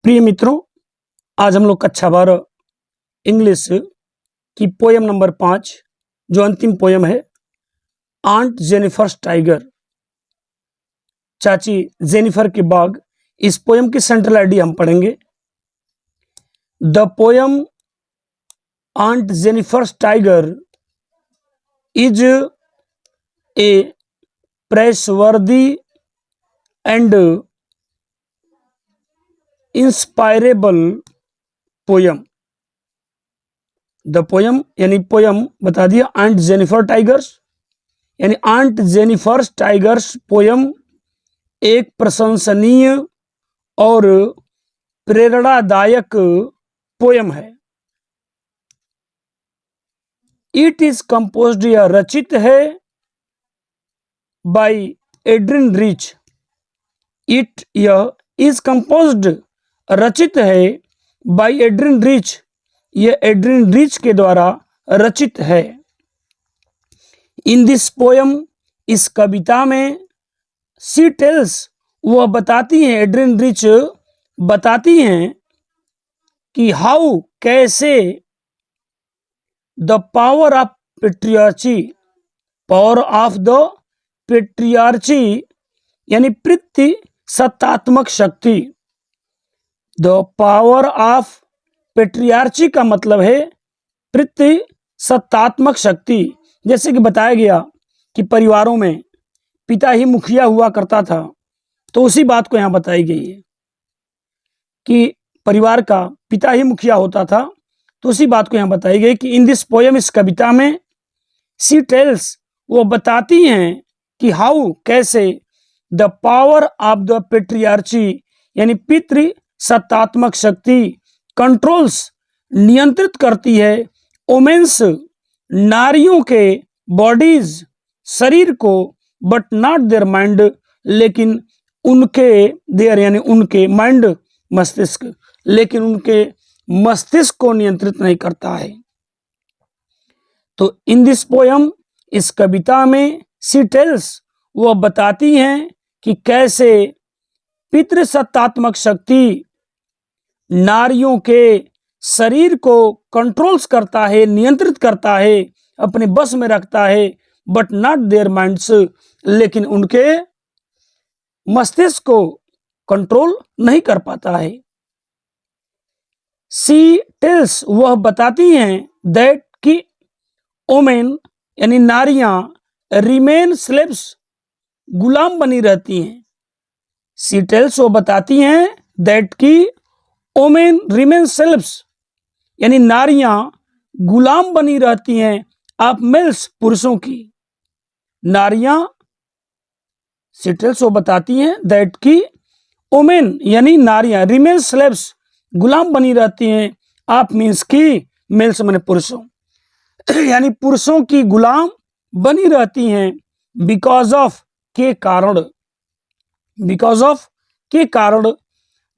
प्रिय मित्रों, आज हम लोग कक्षा 12 इंग्लिश की पोयम नंबर 5 जो अंतिम पोयम है, आंट जेनिफर्स टाइगर, चाची जेनिफर के बाग। इस पोयम की सेंट्रल आइडिया हम पढ़ेंगे। The poem aunt Jennifer's tiger is a praiseworthy and inspirable poem. The poem यानी पोयम बता दिया, आंट जेनिफर टाइगर्स यानी आंट जेनिफर्स टाइगर्स पोयम एक प्रशंसनीय और प्रेरणादायक पोयम है। इट इज कंपोज्ड, यह रचित है, बाय एड्रिन रिच। इट यह इज कंपोज्ड रचित है, बाय एड्रिन रिच, यह एड्रिन रिच के द्वारा रचित है। इन दिस पोयम, इस कविता में, सी टेल्स, वह बताती हैं, एड्रिन रिच बताती हैं कि हाउ, कैसे, the power of patriarchy, power of the patriarchy यानी पितृ सत्तात्मक शक्ति। द पावर ऑफ पेट्रियार्ची का मतलब है पितृ सत्तात्मक शक्ति। जैसे कि बताया गया कि परिवारों में पिता ही मुखिया हुआ करता था, तो उसी बात को यहाँ बताई गई है कि परिवार का पिता ही मुखिया होता था, तो उसी बात को यहाँ बताई गई कि इन दिस पोयम, इस कविता में, सी टेल्स, वो बताती हैं कि हाउ, कैसे, the power of the patriarchy यानी पितृ सत्तात्मक शक्ति, कंट्रोल्स, नियंत्रित करती है, वोमेन्स, नारियों के, बॉडीज, शरीर को, बट नॉट देयर माइंड, लेकिन उनके, देयर यानी उनके, माइंड मस्तिष्क, लेकिन उनके मस्तिष्क को नियंत्रित नहीं करता है। तो इन दिस पोयम, इस कविता में, सी टेल्स, वह बताती हैं कि कैसे पितृसत्तात्मक शक्ति नारियों के शरीर को कंट्रोल्स करता है, नियंत्रित करता है, अपने बस में रखता है, बट नॉट देयर माइंड्स, लेकिन उनके मस्तिष्क को कंट्रोल नहीं कर पाता है। सी टेल्स, वह बताती हैं, दैट कि ओमेन यानी नारियां, रिमेन स्लेव्स, गुलाम बनी रहती हैं। सी टेल्स, वो बताती हैं, दैट कि ओमेन रिमेन स्लेव्स यानी नारियां गुलाम बनी रहती हैं, आप मेल्स, पुरुषों की। नारियां, सी टेल्स, वो बताती हैं, दैट कि ओमेन यानी नारियां, रिमेन स्लेव्स, गुलाम बनी रहती हैं, आप मीन्स की, मेल्स माने पुरुषों यानी पुरुषों की गुलाम बनी रहती हैं, बिकॉज ऑफ, के कारण, बिकॉज ऑफ के कारण,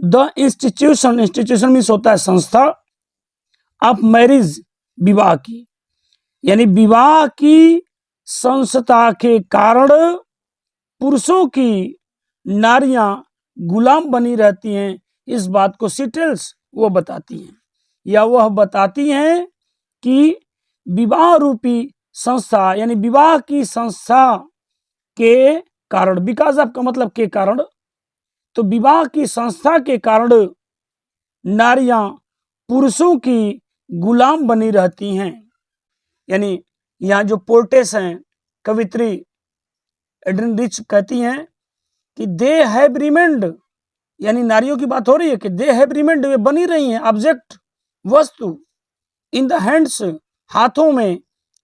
द इंस्टीट्यूशन, इंस्टीट्यूशन मीन्स होता है संस्था, ऑफ मैरिज, विवाह की, यानी विवाह की संस्था के कारण पुरुषों की नारियां गुलाम बनी रहती हैं। इस बात को सी टेल्स, वो बताती हैं, या वह बताती हैं कि विवाह रूपी संस्था यानी विवाह की संस्था के कारण, बिकॉज ऑफ का मतलब के कारण, तो विवाह की संस्था के कारण नारियां पुरुषों की गुलाम बनी रहती हैं। यानी यहाँ जो पोर्टेस हैं, कवित्री एड्रिन रिच कहती हैं कि दे हैव रिमेंड, यानी नारियों की बात हो रही है कि दे हैव रिमेंड, वे बनी रही हैं, ऑब्जेक्ट, वस्तु, इन द हैंड्स, हाथों में,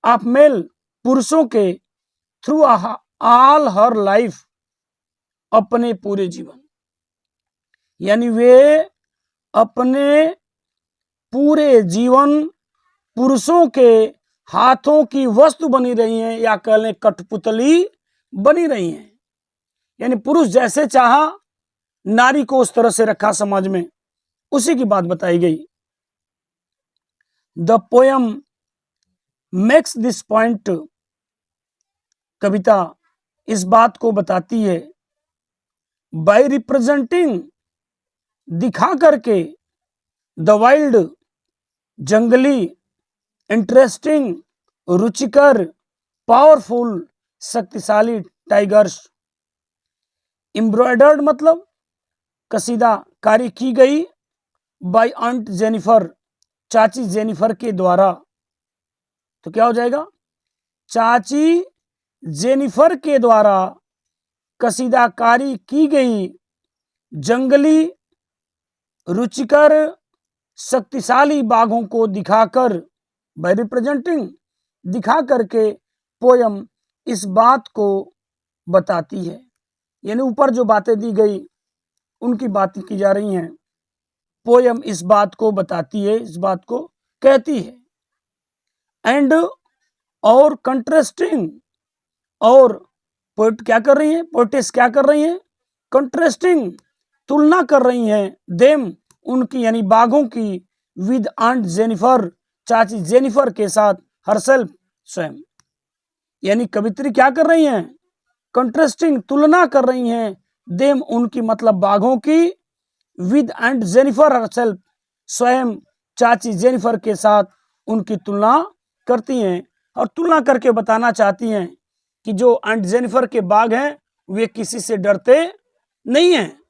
ऑफ मेल, पुरुषों के, थ्रू ऑल हर लाइफ, अपने पूरे जीवन, यानी वे अपने पूरे जीवन पुरुषों के हाथों की वस्तु बनी रही हैं, या कह लें कठपुतली बनी रही हैं। यानी पुरुष जैसे चाहा नारी को उस तरह से रखा समाज में, उसी की बात बताई गई। The poem makes this point, कविता इस बात को बताती है, बाय रिप्रेजेंटिंग दिखा करके द वाइल्ड जंगली, इंटरेस्टिंग, रुचिकर, पावरफुल, शक्तिशाली टाइगर्स। एम्ब्रॉयडर्ड मतलब कसीदाकारी की गई, बाय आंट जेनिफर, चाची जेनिफर के द्वारा। तो क्या हो जाएगा, चाची जेनिफर के द्वारा कसीदाकारी की गई जंगली, रुचिकर, शक्तिशाली बाघों को दिखाकर, बाय रिप्रेजेंटिंग, दिखा करके पोयम इस बात को बताती है। यानी ऊपर जो बातें दी गई उनकी बातें की जा रही हैं। पोयम इस बात को बताती है, इस बात को कहती है। एंड और कंट्रास्टिंग, और पोएट क्या कर रही हैं, पोएटिस क्या कर रही हैं, कंट्रास्टिंग, तुलना कर रही हैं, देम, उनकी यानी बाघों की, विद आंट जेनिफर, चाची जेनिफर के साथ, हरसेल्फ, स्वयं। यानी कवित्री क्या कर रही हैं, कंट्रास्टिंग, तुलना कर रही हैं, देम, उनकी मतलब बाघों की, विद एंड जेनिफर हरसेल्फ, स्वयं चाची जेनिफर के साथ उनकी तुलना करती हैं। और तुलना करके बताना चाहती हैं कि जो एंड जेनिफर के बाघ हैं वे किसी से डरते नहीं हैं,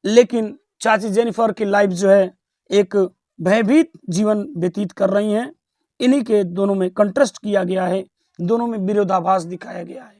लेकिन चाची जेनिफर की लाइफ जो है एक भयभीत जीवन व्यतीत कर रही हैं। इन्हीं के दोनों में कंट्रास्ट किया गया है, दोनों में विरोधाभास दिखाया गया है।